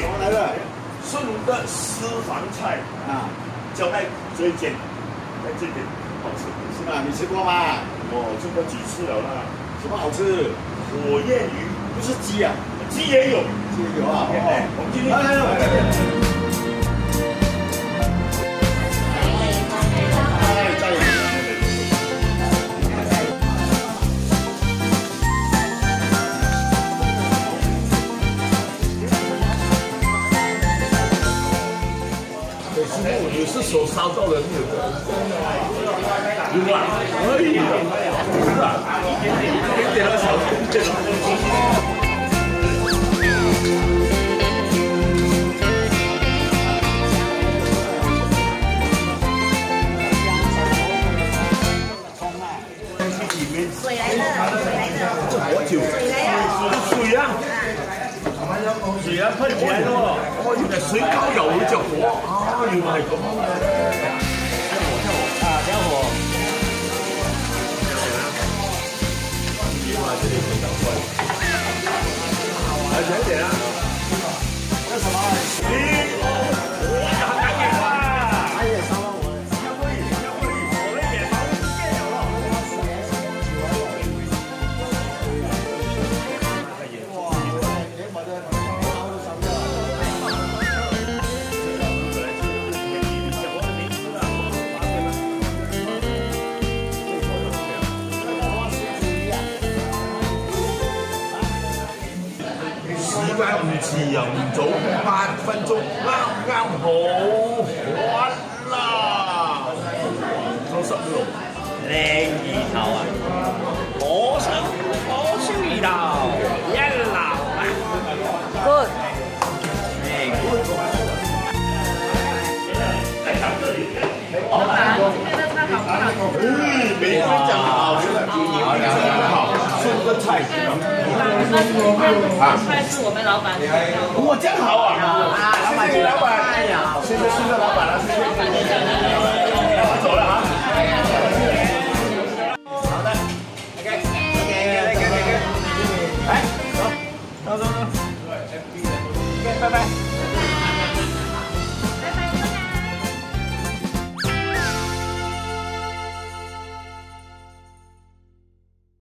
点来了，顺的私房菜啊，就在这一间，在这边好吃。是吧？你吃过吗？我吃过几次了啦。什么好吃？火焰鱼不是鸡啊，鸡也有，鸡有啊。哎，我们今天你是手烧到了那个，有啊，可以的，是啊，一点点的小空间。水来的，水来的，这好久，水来的，水啊，水啊，喷起来咯，哦，原來水溝油會着火，啊，原來係咁嘅。跳火，這裡非常帥，來遠點啊！這什麼？很難聽啊！還有3萬5。時間唔遲又唔早，8分鐘啱好，玩啦！收拾咯，靚意頭啊！我想我燒魚頭，一流啊 ！Good。老闆，今天的菜好不好？每天講好吃的，真好，送個菜。菜是我们老板。我真好啊！謝謝老闆，謝謝新的老闆了，謝謝。我走了啊。好的 ，OK， 来，走，拜拜。